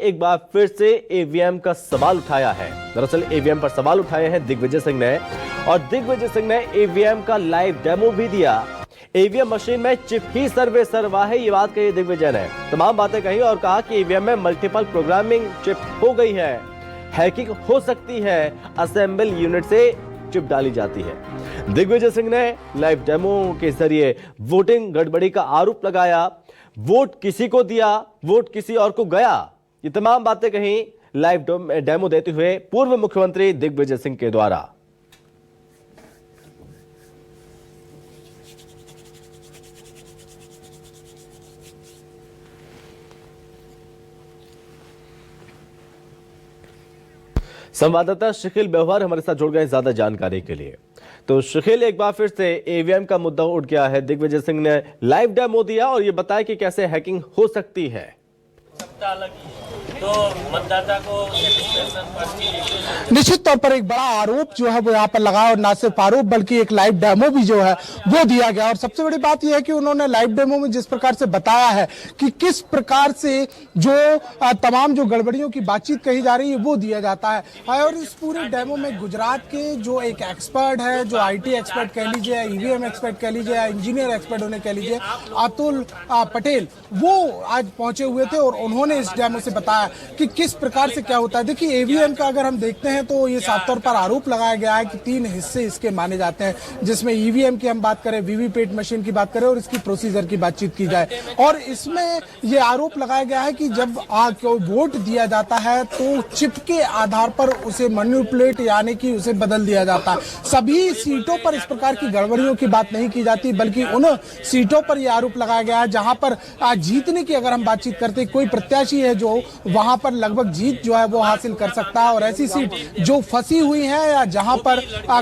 एक बार फिर से ईवीएम का सवाल उठाया है। दरअसल ईवीएम पर सवाल उठाए हैं दिग्विजय सिंह ने, और दिग्विजय सिंह ने ईवीएम का लाइव डेमो भी दिया। ईवीएम मशीन में चिप ही सर्वे सर्वा है, ये बात कही दिग्विजय ने। तमाम बातें कही और कहा कि ईवीएम में मल्टीपल प्रोग्रामिंग चिप हो गई है, हैकिंग हो सकती है, असेंबल यूनिट से चिप डाली जाती है। दिग्विजय सिंह ने लाइव डेमो के जरिए वोटिंग गड़बड़ी का आरोप लगाया। वोट किसी को दिया, वोट किसी और को गया, ये तमाम बातें कहीं लाइव डेमो देते हुए पूर्व मुख्यमंत्री दिग्विजय सिंह के द्वारा। संवाददाता शकील बेहवार हमारे साथ जुड़ गए ज्यादा जानकारी के लिए। तो शकील, एक बार फिर से ईवीएम का मुद्दा उठ गया है। दिग्विजय सिंह ने लाइव डेमो दिया और ये बताया कि कैसे हैकिंग हो सकती है। तो मतदाता को निश्चित तौर पर एक बड़ा आरोप जो है वो यहाँ पर लगा, और ना सिर्फ आरोप बल्कि एक लाइव डेमो भी जो है वो दिया गया। और सबसे बड़ी बात यह है कि उन्होंने लाइव डेमो में जिस प्रकार से बताया है कि किस प्रकार से जो तमाम जो गड़बड़ियों की बातचीत कही जा रही है वो दिया जाता है। और इस पूरे डेमो में गुजरात के जो एक एक्सपर्ट है, जो IT एक्सपर्ट कह लीजिए, EVM एक्सपर्ट कह लीजिए, इंजीनियर एक्सपर्ट उन्हें कह लीजिए, अतुल पटेल, वो आज पहुंचे हुए थे और उन्होंने इस डेमो से बताया कि किस प्रकार से क्या होता है। देखिए, ईवीएम का अगर हम देखते हैं तो ये साफ तौर पर आरोप लगाया गया है कि 3 हिस्से इसके माने जाते हैं, जिसमें ईवीएम की हम बात करें, वीवीपैट मशीन की बात करें और इसकी प्रोसीजर की बातचीत की जाए। और इसमें ये आरोप लगाया गया है कि जब कोई वोट दिया जाता है तो चिप के आधार पर उसे मैनिपुलेट यानी कि उसे बदल दिया जाता है। सभी सीटों पर इस प्रकार की गड़बड़ियों की बात नहीं की जाती, बल्कि उन सीटों पर यह आरोप लगाया गया है जहां पर जीतने की अगर हम बातचीत करते हैं, कोई प्रत्याशी है जो वहां पर लगभग जीत जो है वो हासिल कर सकता है, और ऐसी सीट जो फंसी हुई है या जहां पर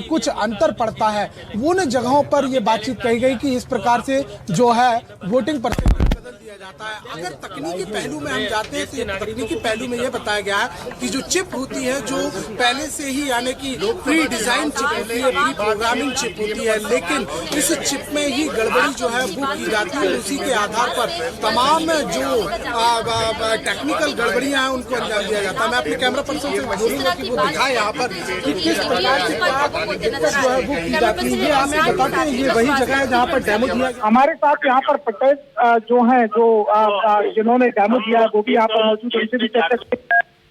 कुछ अंतर पड़ता है, उन जगहों पर ये बातचीत कही गई कि इस प्रकार से जो है वोटिंग परसेंटेज बदल दिया जाता है। अगर तकनीकी पहलू में हम जाते हैं तो तकनीकी पहलू में यह बताया गया है कि जो चिप होती है, जो पहले से ही यानी कि प्री डिजाइन चिप होती है, प्री प्रोग्रामिंग चिप होती है, लेकिन इस चिप में ही गड़बड़ी जो है वो की जाती है। उसी के आधार पर तमाम जो टेक्निकल गड़बड़ियां हैं उनको अंजाम दिया जाता है। मैं अपने कैमरा पर्सन से बोलूंगा कि वो दिखाए यहाँ पर कि किस प्रकार से जो है वो की जाती है। ये आपसे बताते हैं, ये वही जगह है जहाँ पर डेमो दिया। हमारे साथ यहाँ पर पटेल जो है, जो जिन्होंने डेमो दिया है, वो भी यहाँ पर मौजूद, उनसे भी चर्चा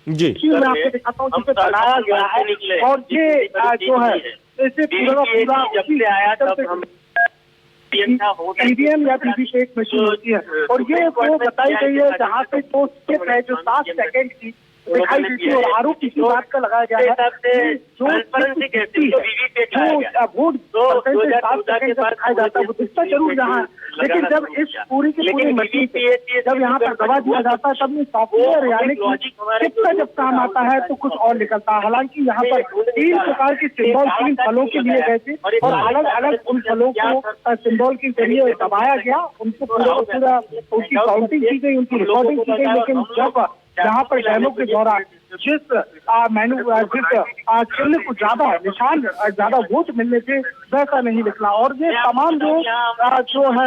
जी मैं आपको दिखाता हूँ जिसे बनाया गया है। और ये जो है इसे पूरा आया तब ईवीएम या वीवीपैट मशीन होती है, और ये वो बताई गई है जहाँ पे जो स्टेप है जो 7 सेकंड की दिखाई देती है। और आरोप इसी बात का लगाया गया है कि जो वोट दिखाया जाता है वो दिखता जरूर यहाँ है, लेकिन जब इस पूरी की पूरी मशीन जब यहाँ पर दबा दिया जाता है तब सॉफ्टवेयर यानी कि चिप का जब काम आता है तो कुछ और निकलता है। हालांकि यहाँ पर 3 प्रकार के सिंबल 3 फलों के लिए गए थे और अलग अलग उन फलों को सिंबल के जरिए दबाया गया, उनको पूरा उनकी काउंटिंग की गई, उनकी रिकॉर्डिंग की गई। लेकिन जब यहाँ पर डेमो के दौरान जिस चिन्ह को ज्यादा निशान ज्यादा वोट मिलने से वैसा नहीं निकला। और ये तमाम जो है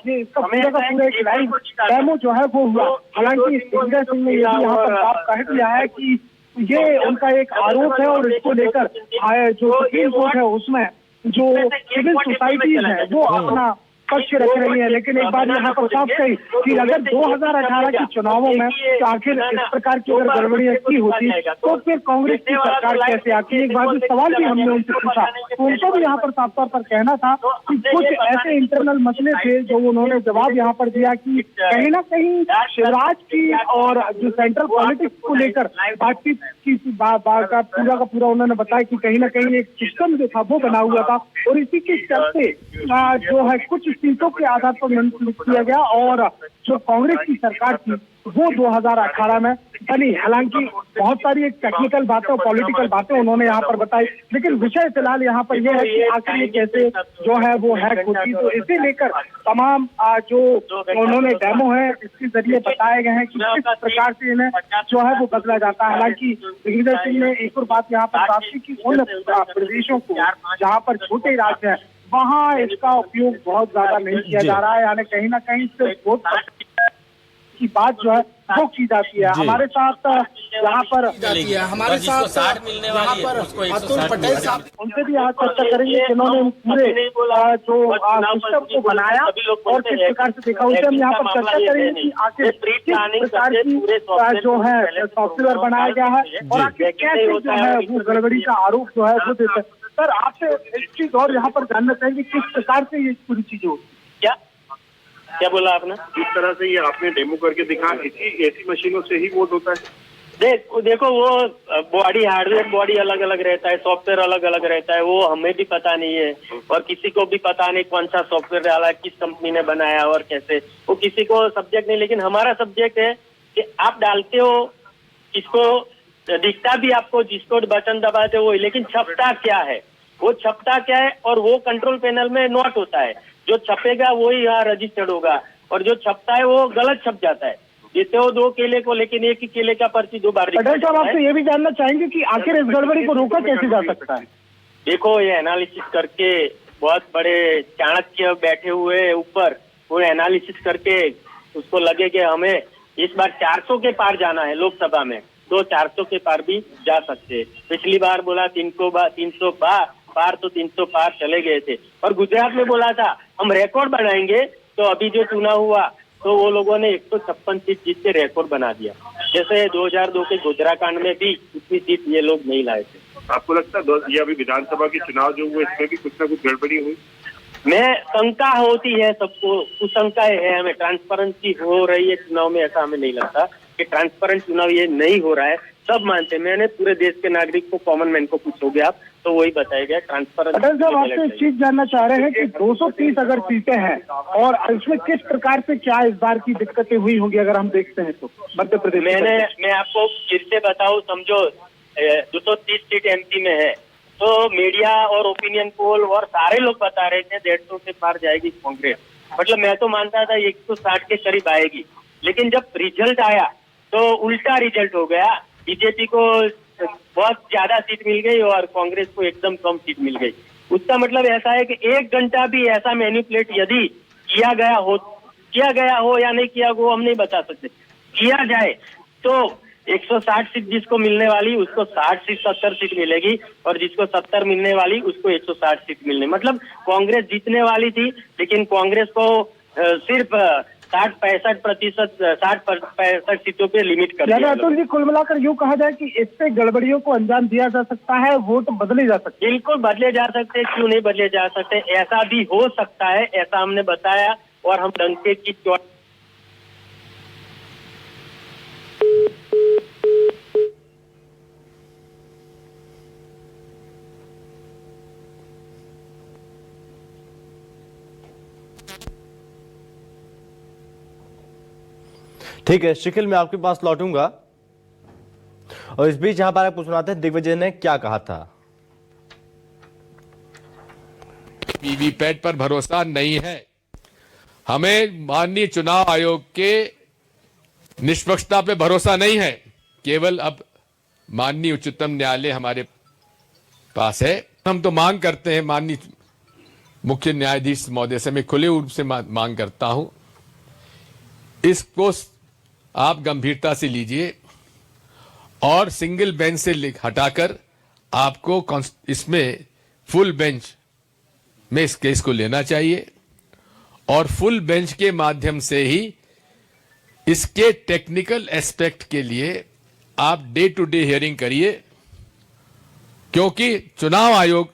ये इसका पूरा का पूरा एक लाइव डेमो जो है वो हुआ। हालांकि दिग्विजय सिंह ने ये भी यहाँ पर साफ कह दिया है कि ये उनका एक आरोप है और इसको लेकर जो सुप्रीम कोर्ट है उसमें जो सिविल सोसाइटीज है वो अपना पक्ष रख रही है। लेकिन एक बात यहाँ पर साफ कही कि अगर 2018 के चुनावों में तो आखिर इस प्रकार की अगर गड़बड़ियां की होती तो फिर कांग्रेस की सरकार कैसे आती। एक बार सवाल भी हमने उनसे पूछा तो उनको भी यहाँ पर साफ तौर पर कहना था कि कुछ ऐसे इंटरनल मसले थे जो उन्होंने जवाब यहाँ पर दिया कि कहीं ना कहीं शिवराज की और जो सेंट्रल पॉलिटिक्स को लेकर बातचीत की पूरा का पूरा उन्होंने बताया कि कहीं ना कहीं एक सिस्टम जो था वो बना हुआ था और इसी के चलते जो है कुछ सीटों के आधार पर मैनिपुलेट किया गया और जो कांग्रेस की सरकार थी वो 2018 में बनी। हालांकि बहुत सारी एक टेक्निकल बातें और पॉलिटिकल बातें उन्होंने यहाँ पर बताई, लेकिन विषय फिलहाल यहाँ पर यह है कि आखिर ये कैसे जो है वो हैक होती। तो इसे लेकर तमाम जो उन्होंने डेमो है इसके जरिए बताए गए हैं कि किस प्रकार से इन्हें जो है वो बदला जाता है। हालांकि दिग्विजय सिंह ने एक और बात यहाँ पर बात की कि उन प्रदेशों को जहाँ पर छोटे राज्य है वहाँ इसका उपयोग बहुत ज्यादा नहीं किया जा रहा है, यानी कहीं ना कहीं सिर्फ वोट की बात जो है वो की जाती है। हमारे साथ यहाँ पर हमारे साथ 60 मिलने वाली है, उसको 160 पटेल साहब, उनसे भी आज चर्चा करेंगे जिन्होंने पूरे जो सिस्टम को बनाया और किस प्रकार से देखा, उसे हम यहाँ पर चर्चा करेंगे कि आखिर किस प्रकार की जो है सॉफ्टवेयर बनाया गया है और आखिर कैसे जो है वो गड़बड़ी का आरोप जो है वो देते हैं। सर, आपसे एक चीज और यहाँ पर जानना चाहेंगे, किस प्रकार से ये पूरी चीजें होती है? क्या बोला आपने? जिस तरह से ये आपने डेमो करके दिखा, ऐसी मशीनों से ही वोट होता है। देखो वो बॉडी, हार्डवेयर बॉडी अलग अलग रहता है, सॉफ्टवेयर अलग अलग रहता है, वो हमें भी पता नहीं है और किसी को भी पता नहीं कौन सा सॉफ्टवेयर डाला, किस कंपनी ने बनाया और कैसे, वो किसी को सब्जेक्ट नहीं। लेकिन हमारा सब्जेक्ट है कि आप डालते हो, किसको दिखता भी आपको, जिसको बटन दबाते हो, लेकिन छपता क्या है, वो छपता क्या है और वो कंट्रोल पैनल में नोट होता है। जो छपेगा वही यहाँ रजिस्टर्ड होगा और जो छपता है वो गलत छप जाता है। देते हो 2 केले को, लेकिन एक ही केले का पर्ची 2 बार। पटेल साहब, आपसे ये भी जानना चाहेंगे कि आखिर इस गड़बड़ी को रोका कैसे जा सकता है? देखो, ये एनालिसिस करके बहुत बड़े चाणक्य बैठे हुए ऊपर, वो एनालिसिस करके उसको लगे कि हमें इस बार 400 के पार जाना है लोकसभा में, तो 400 के पार भी जा सकते हैं। पिछली बार बोला 300 पार, तो 300 पार चले गए थे। और गुजरात में बोला था हम रिकॉर्ड बनाएंगे, तो अभी जो चुनाव हुआ तो वो लोगों ने 156 सीट जीत के रिकॉर्ड बना दिया। जैसे 2002 के गुजरात कांड में भी इतनी सीट ये लोग नहीं लाए थे। आपको लगता है ये अभी विधानसभा के चुनाव जो हुए इसमें भी कुछ ना कुछ गड़बड़ी हुई? मैं शंका होती है सबको, कुछ शंकाएं है हमें। ट्रांसपेरेंसी हो रही है चुनाव में, ऐसा हमें नहीं लगता कि ट्रांसपेरेंट चुनाव ये नहीं हो रहा है। सब मानते हैं, मैंने पूरे देश के नागरिक को, कॉमन मैन को पूछोगे आप तो वही बताया गया ट्रांसपेरेंट। पटेल साहब, आपसे एक चीज जानना चाह रहे हैं कि 230 अगर सीटें हैं और इसमें किस प्रकार से क्या इस बार की दिक्कतें हुई होंगी अगर हम देखते हैं तो मध्य प्रदेश? मैं आपको फिर से बताऊं, समझो 230 सीट एमपी में है, तो मीडिया और ओपिनियन पोल और सारे लोग बता रहे थे 150 के पार जाएगी कांग्रेस। मतलब मैं तो मानता था 160 के करीब आएगी, लेकिन जब रिजल्ट आया तो उल्टा रिजल्ट हो गया। बीजेपी को बहुत ज्यादा सीट मिल गई और कांग्रेस को एकदम कम सीट मिल गई। उसका मतलब ऐसा है कि 1 घंटा भी ऐसा मैनिपुलेट यदि किया गया हो या नहीं किया हो, हम नहीं बता सकते। किया जाए तो 160 सीट जिसको मिलने वाली उसको 60 सीट 70 सीट मिलेगी और जिसको 70 मिलने वाली उसको 160 सीट मिलने। मतलब कांग्रेस जीतने वाली थी, लेकिन कांग्रेस को सिर्फ 60-65% सीटों पे लिमिट कर दिया। अतुल जी, कुल मिलाकर यूँ कहा जाए कि इससे गड़बड़ियों को अंजाम दिया जा सकता है, वोट बदले जा सकते हैं। बिल्कुल बदले जा सकते हैं, क्यों नहीं बदले जा सकते, ऐसा भी हो सकता है, ऐसा हमने बताया और हम डंके की चोट। ठीक है शिखिल, मैं आपके पास लौटूंगा और इस बीच यहां पर आपको सुनाते हैं दिग्विजय ने क्या कहा था। वीवीपैट पर भरोसा नहीं है। हमें माननीय चुनाव आयोग के निष्पक्षता पे भरोसा नहीं है। केवल अब माननीय उच्चतम न्यायालय हमारे पास है। हम तो मांग करते हैं माननीय मुख्य न्यायाधीश महोदय से, मैं खुले रूप से मांग करता हूं, इसको आप गंभीरता से लीजिए और सिंगल बेंच से हटाकर आपको इसमें फुल बेंच में इस केस को लेना चाहिए और फुल बेंच के माध्यम से ही इसके टेक्निकल एस्पेक्ट के लिए आप डे टू डे हियरिंग करिए, क्योंकि चुनाव आयोग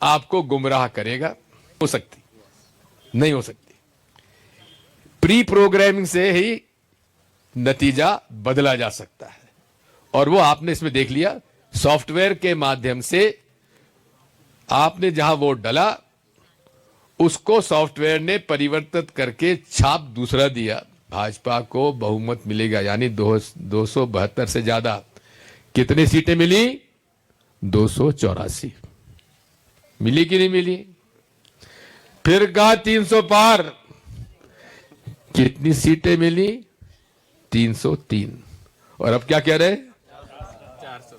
आपको गुमराह करेगा। नहीं हो सकती। प्री प्रोग्रामिंग से ही नतीजा बदला जा सकता है और वो आपने इसमें देख लिया। सॉफ्टवेयर के माध्यम से आपने जहां वोट डाला उसको सॉफ्टवेयर ने परिवर्तित करके छाप दूसरा दिया। भाजपा को बहुमत मिलेगा, यानी 272 से ज्यादा। कितनी सीटें मिली? 284 मिली कि नहीं मिली? फिर कहा 300 पार। कितनी सीटें मिली? 303। और अब क्या कह रहे? 400।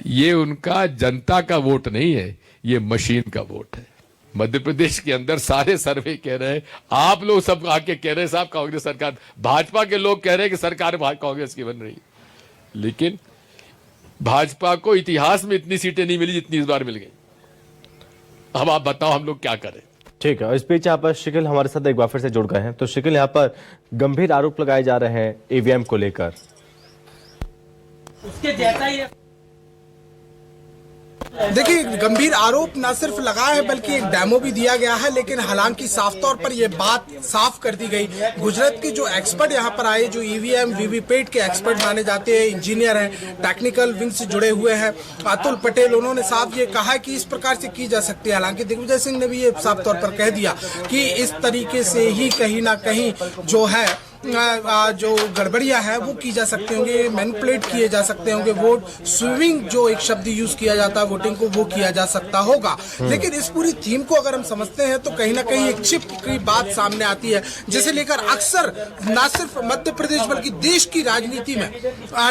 ये उनका जनता का वोट नहीं है, ये मशीन का वोट है। मध्य प्रदेश के अंदर सारे सर्वे कह रहे हैं, आप लोग सब आके कह रहे हैं साहब कांग्रेस सरकार, भाजपा के लोग कह रहे हैं कि सरकार कांग्रेस की बन रही है, लेकिन भाजपा को इतिहास में इतनी सीटें नहीं मिली जितनी इस बार मिल गई। अब आप बताओ हम लोग क्या करें। ठीक है, इस बीच यहाँ पर शिकिल हमारे साथ एक बार फिर से जुड़ गए हैं। तो शिकिल, यहाँ पर गंभीर आरोप लगाए जा रहे हैं ईवीएम को लेकर। उसके जैसा ही देखिए, गंभीर आरोप न सिर्फ लगाए हैं बल्कि एक डेमो भी दिया गया है, लेकिन हालांकि साफ तौर पर यह बात साफ कर दी गई। गुजरात के जो एक्सपर्ट यहां पर आए, जो ईवीएम वीवीपैट के एक्सपर्ट माने जाते हैं, इंजीनियर हैं, टेक्निकल विंग से जुड़े हुए हैं, अतुल पटेल, उन्होंने साफ ये कहा कि इस प्रकार से की जा सकती है। हालांकि दिग्विजय सिंह ने भी ये साफ तौर पर कह दिया कि इस तरीके से ही कहीं ना कहीं जो है जो गड़बड़ियां है वो की जा सकते होंगे, मैनिपुलेट किए जा सकते होंगे, वोट स्विंग जो एक शब्द यूज किया जाता है वोटिंग को, वो किया जा सकता होगा। लेकिन इस पूरी थीम को अगर हम समझते हैं तो कहीं ना कहीं एक चिप की बात सामने आती है, जिसे लेकर अक्सर न सिर्फ मध्य प्रदेश बल्कि देश की राजनीति में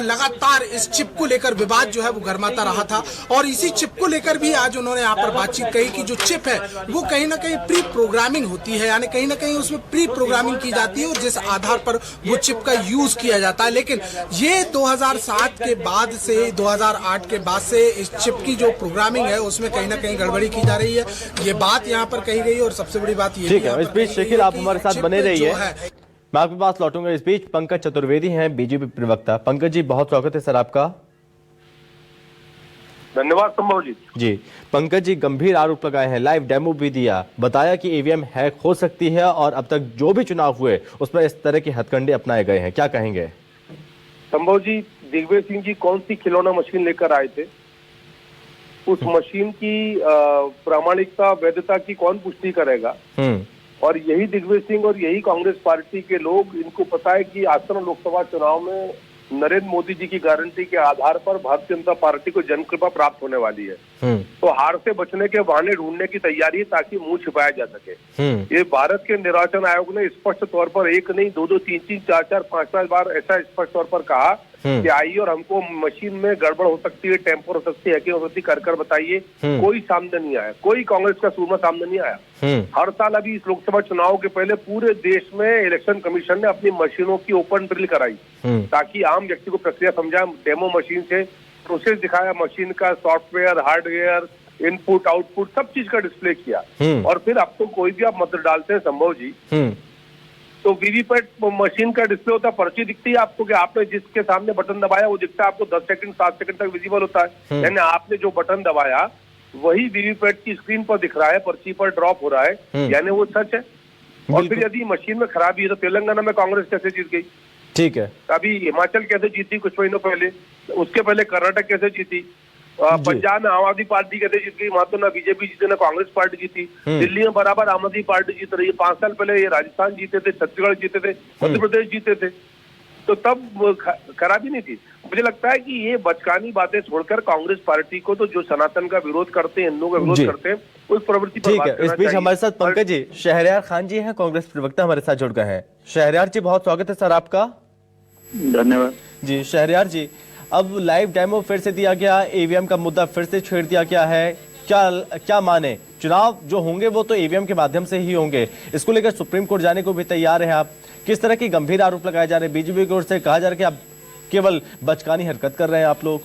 लगातार इस चिप को लेकर विवाद जो है वो गर्माता रहा था। और इसी चिप को लेकर भी आज उन्होंने यहाँ पर बातचीत कही कि जो चिप है वो कहीं ना कहीं प्री प्रोग्रामिंग होती है, यानी कहीं ना कहीं उसमें प्री प्रोग्रामिंग की जाती है और जिस आधार पर वो चिप का यूज किया जाता है। लेकिन ये 2007 के बाद से 2008 के बाद से इस चिप की जो प्रोग्रामिंग है उसमें कहीं ना कहीं गड़बड़ी की जा रही है, ये बात यहाँ पर कही गई। और सबसे बड़ी बात ये ठीक है, इस बीच शिकिल आप हमारे साथ बने रहिए, मैं आपके पास लौटूंगा। इस बीच पंकज चतुर्वेदी हैं, बीजेपी प्रवक्ता। पंकज जी, बहुत स्वागत है सर आपका। धन्यवाद संभव जी। जी पंकज जी, गंभीर आरोप लगाए हैं, लाइव डेमो भी दिया, बताया कि ईवीएम हैक हो सकती है और अब तक जो भी चुनाव हुए उसमें इस तरह के हथकंडे अपनाए गए हैं, क्या कहेंगे? संभव जी, दिग्विजय सिंह जी कौन सी खिलौना मशीन लेकर आए थे? उस मशीन की प्रामाणिकता, वैधता की कौन पुष्टि करेगा? और यही दिग्विजय सिंह और यही कांग्रेस पार्टी के लोग, इनको पता है कि आसन्न लोकसभा चुनाव में नरेंद्र मोदी जी की गारंटी के आधार पर भारतीय जनता पार्टी को जनकृपा प्राप्त होने वाली है। तो हार से बचने के बहाने ढूंढने की तैयारी है ताकि मुंह छिपाया जा सके। ये भारत के निर्वाचन आयोग ने स्पष्ट तौर पर एक नहीं, दो, तीन, चार, 5 बार ऐसा स्पष्ट तौर पर कहा कि आइए और हमको मशीन में गड़बड़ हो सकती है, टेम्पर हो सकती है, हैकिंग हो सकती है, कर बताइए। कोई सामने नहीं आया, कोई कांग्रेस का सूरमा सामने नहीं आया। हर साल अभी इस लोकसभा चुनाव के पहले पूरे देश में इलेक्शन कमीशन ने अपनी मशीनों की ओपन ड्रिल कराई ताकि आम व्यक्ति को प्रक्रिया समझा। डेमो मशीन से प्रोसेस दिखाया, मशीन का सॉफ्टवेयर, हार्डवेयर, इनपुट आउटपुट सब चीज का डिस्प्ले किया। और फिर अब तो कोई भी आप मत डालते हैं संभव जी, तो वीवीपैट मशीन का डिस्प्ले होता है, पर्ची दिखती है आपको कि आपने जिसके सामने बटन दबाया वो दिखता है आपको 10 सेकंड 7 सेकंड तक विजिबल होता है। यानी आपने जो बटन दबाया वही वीवीपैट की स्क्रीन पर दिख रहा है, पर्ची पर ड्रॉप हो रहा है, यानी वो सच है। और फिर यदि मशीन में खराबी है तो तेलंगाना में कांग्रेस कैसे जीत गई? ठीक है, अभी हिमाचल कैसे जीती कुछ महीनों पहले, उसके पहले कर्नाटक कैसे जीती, पंजाब में आम आदमी पार्टी कैसे जीत गई? वहां तो ना बीजेपी जीते ना कांग्रेस पार्टी जीती। दिल्ली में बराबर आम आदमी पार्टी जीत रही है। 5 साल पहले ये राजस्थान जीते थे, छत्तीसगढ़ जीते थे, मध्य प्रदेश जीते थे, तो तब खराबी नहीं थी। मुझे लगता है कि ये बचकानी बातें छोड़कर कांग्रेस पार्टी को, तो जो सनातन का विरोध करते हैं, हिंदुओं का विरोध करते हैं, उस प्रवृत्ति पर ठीक है। इस बीच हमारे साथ पंकज जी, शहरयार खान जी हैं, कांग्रेस प्रवक्ता, हमारे साथ जुड़ गए हैं। शहरयार जी, बहुत स्वागत है सर आपका। धन्यवाद जी। शहरयार जी, अब लाइव डेमो फिर से दिया गया, ईवीएम का मुद्दा फिर से छेड़ दिया गया है, क्या माने? चुनाव जो होंगे वो तो ईवीएम के माध्यम से ही होंगे, इसको लेकर सुप्रीम कोर्ट जाने को भी तैयार है आप। किस तरह की गंभीर आरोप लगाए जा रहे हैं? बीजेपी की ओर से कहा जा रहा है कि आप केवल बचकानी हरकत कर रहे हैं आप लोग।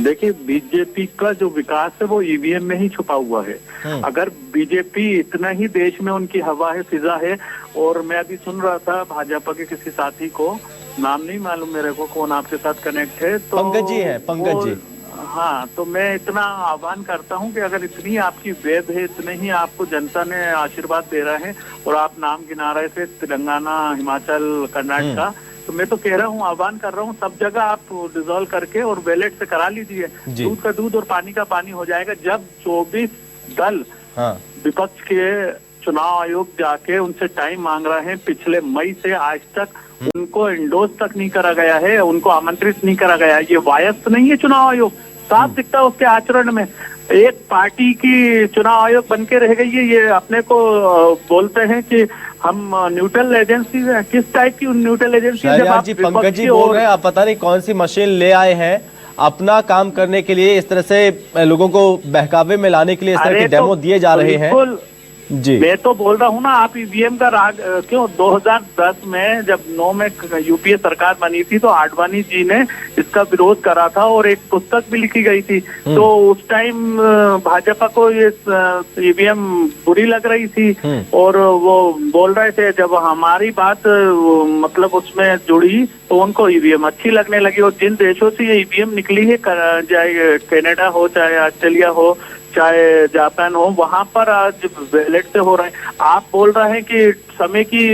देखिए, बीजेपी का जो विकास है वो ईवीएम में ही छुपा हुआ है। अगर बीजेपी इतना ही देश में उनकी हवा है, फिजा है, और मैं अभी सुन रहा था भाजपा के किसी साथी को, नाम नहीं मालूम मेरे को कौन आपके साथ कनेक्ट है, तो पंकज जी है, पंकज जी। हाँ, तो मैं इतना आह्वान करता हूँ कि अगर इतनी आपकी वेद है, इतने ही आपको जनता ने आशीर्वाद दे रहा है और आप नाम गिना रहे थे तेलंगाना, हिमाचल, कर्नाटक, तो मैं तो कह रहा हूँ, आह्वान कर रहा हूँ, सब जगह आप डिसॉल्व करके और बैलेट से करा लीजिए। दूध का दूध और पानी का पानी हो जाएगा। जब 24 दल विपक्ष के चुनाव आयोग जाके उनसे टाइम मांग रहे हैं, पिछले मई से आज तक उनको इंडोर्स तक नहीं करा गया है, उनको आमंत्रित नहीं करा गया है। ये वायस्थ नहीं है चुनाव आयोग, साफ दिखता है उसके आचरण में। एक पार्टी की चुनाव आयोग बन के रह गई है। ये अपने को बोलते हैं कि हम न्यूट्रल एजेंसी है। किस टाइप की न्यूट्रल एजेंसी? जी, पंकज जी बोल रहे हैं आप पता नहीं कौन सी मशीन ले आए हैं, अपना काम करने के लिए इस तरह से लोगों को बहकावे में लाने के लिए इस तरह के डेमो दिए जा रहे हैं। जी, मैं तो बोल रहा हूँ ना, आप ईवीएम का राग क्यों 2010 में जब 9 में यूपीए सरकार बनी थी तो आडवाणी जी ने इसका विरोध करा था और एक पुस्तक भी लिखी गई थी। तो उस टाइम भाजपा को ये ईवीएम बुरी लग रही थी और वो बोल रहे थे, जब हमारी बात मतलब उसमें जुड़ी तो उनको ईवीएम अच्छी लगने लगी। और जिन देशों से ये ईवीएम निकली है, चाहे कनाडा हो, चाहे ऑस्ट्रेलिया हो, चाहे जापान हो, वहां पर आज बैलेट से हो रहे हैं। आप बोल रहे हैं कि समय की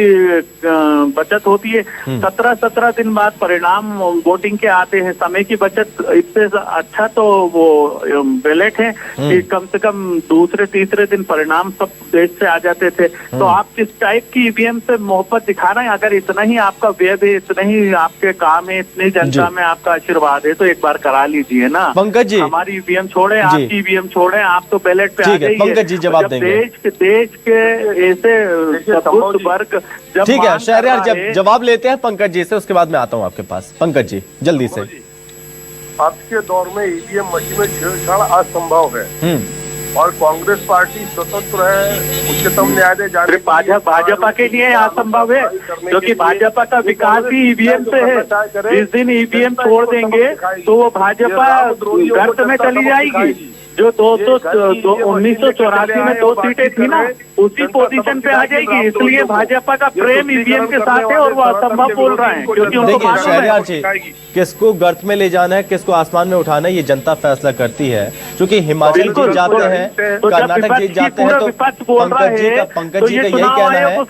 बचत होती है, 17 दिन बाद परिणाम वोटिंग के आते हैं। समय की बचत इससे अच्छा तो वो बैलेट है कि कम से कम दूसरे तीसरे दिन परिणाम सब देश से आ जाते थे। तो आप किस टाइप की ईवीएम से मोहब्बत दिखा रहे हैं? अगर इतना ही आपका व्यय है, इतना ही आपके काम है, इतनी जनता में आपका आशीर्वाद है, तो एक बार करा लीजिए ना। पंकज जी, हमारी ईवीएम छोड़े, आपकी ईवीएम छोड़े, आप तो बैलेट पे आ जाइए। पंकज जी जवाब देंगे। देश के ऐसे वर्ग जब ठीक है शहरयार, जब जवाब लेते हैं पंकज जी से, उसके बाद मैं आता हूं आपके पास। पंकज जी जल्दी से। आज के दौर में ईवीएम मशीन में छेड़छाड़ असंभव है और कांग्रेस पार्टी स्वतंत्र है। उच्चतम न्यायालय जाने भाजपा के लिए असंभव है, क्योंकि भाजपा का विकास ही ईवीएम से है। जिस दिन ईवीएम छोड़ देंगे तो वो भाजपा गर्त में चली जाएगी। जो 1984 में 2 सीटें थी ना, उसी पोजीशन पे आ जाएगी। इसलिए भाजपा का प्रेम ईवीएम के साथ है और वो असंभव बोल रहे हैं, क्योंकि उनको मालूम शहरयार जी, किसको गर्त में ले जाना है, किसको आसमान में उठाना है, ये जनता फैसला करती है। क्योंकि हिमाचल जीत जाते हैं, कर्नाटक जीत जाते हैं, तो पंकज जी का यही कहना है कि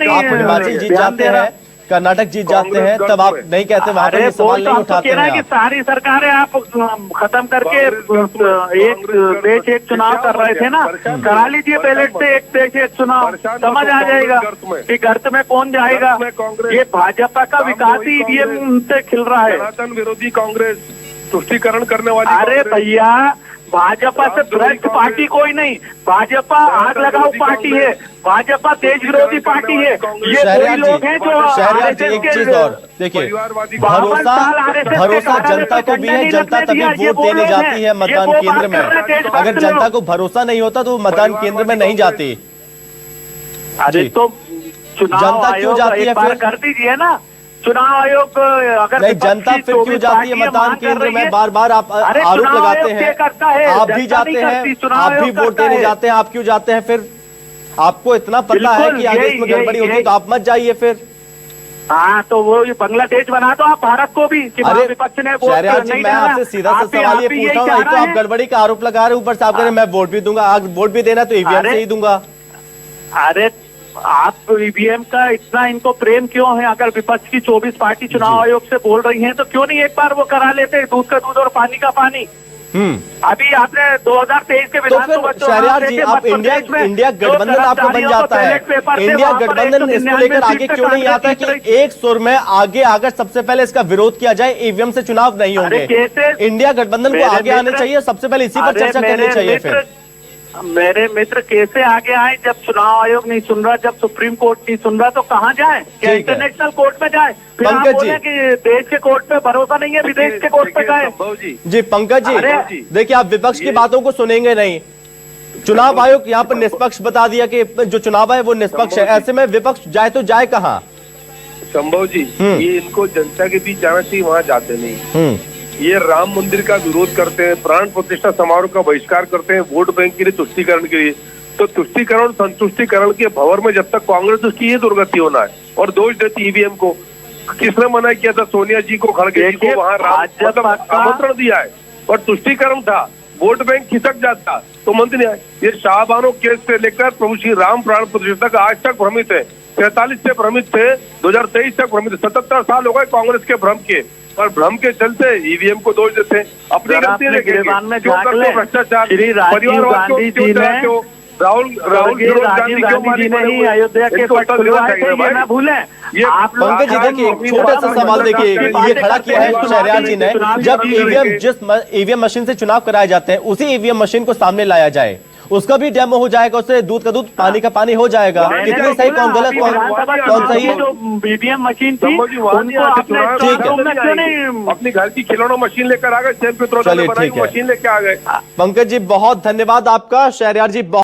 आप हिमाचल जीत जाते हैं, कर्नाटक जीत जाते हैं, तब आप नहीं कहते वहां पर सवाल नहीं उठाते हैं। कि सारी सरकारें आप खत्म करके एक देश एक चुनाव कर रहे थे ना, करा लीजिए बैलेट से एक देश एक चुनाव, समझ आ जाएगा कि गर्त में कौन जाएगा। ये भाजपा का विकास ही ईवीएम से खिल रहा है। सनातन विरोधी कांग्रेस, तुष्टीकरण करने वाली। अरे भैया, भाजपा से भ्रष्ट पार्टी कोई नहीं, भाजपा आग लगाओ पार्टी है, भाजपा देश विरोधी पार्टी है। ये कोई लोग हैं जो शहरयार जी एक चीज और देखिए, भरोसा जनता को भी है, जनता तभी वोट देने जाती है मतदान केंद्र में। अगर जनता को भरोसा नहीं होता तो मतदान केंद्र में नहीं जाती। अरे तो जनता क्यों जाती है फिर? कर दीजिए ना चुनाव आयोग। अगर नहीं, जनता फिर क्यों जाती है मतदान केंद्र में? बार बार आप आरोप लगाते हैं, आप भी जाते हैं, आप भी वोट देने जाते हैं, आप क्यों जाते हैं फिर? आपको इतना पता है कि आगे इसमें गड़बड़ी होगी तो आप मत जाइए फिर। हाँ, तो वो ये बांग्लादेश बना दो आप भारत को भी। अरे विपक्ष ने शहरयार जी, मैं आपसे सीधा सा सवाल ये पूछ रहा हूँ, तो आप गड़बड़ी का आरोप लगा रहे हैं, ऊपर से आप कह रहे हैं मैं वोट भी दूंगा। आज वोट भी देना तो ईवीएम से ही दूंगा। अरे आप ईवीएम का इतना इनको प्रेम क्यों है? अगर विपक्ष की 24 पार्टी चुनाव आयोग से बोल रही हैं तो क्यों नहीं एक बार वो करा लेते, दूध का दूध और पानी का पानी। अभी आपने 2023 के विधानसभा तो शहरयार जी, आप इंडिया गठबंधन आपको बन जाता है, इंडिया गठबंधन इसको लेकर आगे क्यों नहीं आता कि एक सुर में आगे आकर सबसे पहले इसका विरोध किया जाए, ईवीएम से चुनाव नहीं होंगे? इंडिया गठबंधन को आगे आने चाहिए, सबसे पहले इसी पर चर्चा करनी चाहिए। फिर मेरे मित्र कैसे आगे आए जब चुनाव आयोग नहीं सुन रहा, जब सुप्रीम कोर्ट नहीं सुन रहा, तो कहाँ जाए? क्या इंटरनेशनल कोर्ट में जाए? फिर आप बोले कि देश के कोर्ट पे भरोसा नहीं है, विदेश के कोर्ट पे गए। जी पंकज जी, देखिए आप विपक्ष की बातों को सुनेंगे नहीं। चुनाव आयोग यहाँ पर निष्पक्ष बता दिया कि जो चुनाव है वो निष्पक्ष है, ऐसे में विपक्ष जाए तो जाए कहाँ? संभव जी, ये इनको जनता के बीच जाना चाहिए, वहाँ जाते नहीं। ये राम मंदिर का विरोध करते हैं, प्राण प्रतिष्ठा समारोह का बहिष्कार करते हैं वोट बैंक के लिए, तुष्टीकरण के लिए। तो तुष्टीकरण संतुष्टीकरण के भंवर में जब तक कांग्रेस, उसकी ये दुर्गति होना है। और दोष देती ईवीएम को। किसने मना किया था? सोनिया जी को, खड़गे जी को वहाँ आमंत्रण दिया है और तुष्टीकरण था, वोट बैंक खिसक जाता तो मंत्री आए। ये शाहबानो केस से लेकर प्रभु श्री राम प्राण प्रतिष्ठा तक आज तक भ्रमित है। 43 से भ्रमित थे, 2023 तक भ्रमित है। 77 साल हो गए कांग्रेस के भ्रम के, और भ्रम के चलते ईवीएम को दोष देते हैं। अपनी गलती भ्रष्टाचार, परिवारवाद क्यों, राहुल गांधी जी ने ही अयोध्या के पट खुलवाए थे, ये ना भूलें। पंकज जी देखिए, छोटा सा सवाल देखिए, ये खड़ा किया है शहरयार जी ने, जब ईवीएम, जिस ईवीएम मशीन से चुनाव कराए जाते हैं उसी ईवीएम मशीन को सामने लाया जाए उसका भी डेमो हो जाएगा, उससे दूध का दूध, पानी का पानी हो जाएगा। कितनी सही, कौन गलत, कौन सही है? जो ईवीएम मशीन थी संभव जी वहाँ नहीं आते, चुनाव ठीक है। में क्यों नहीं अपनी घर की खिलौना मशीन लेकर आ गए, सेम पित्रोदा ने चलिए, बनाई ठीक है। मशीन लेके आ गए। पंकज जी बहुत धन्यवाद आपका। शहरयार जी बहुत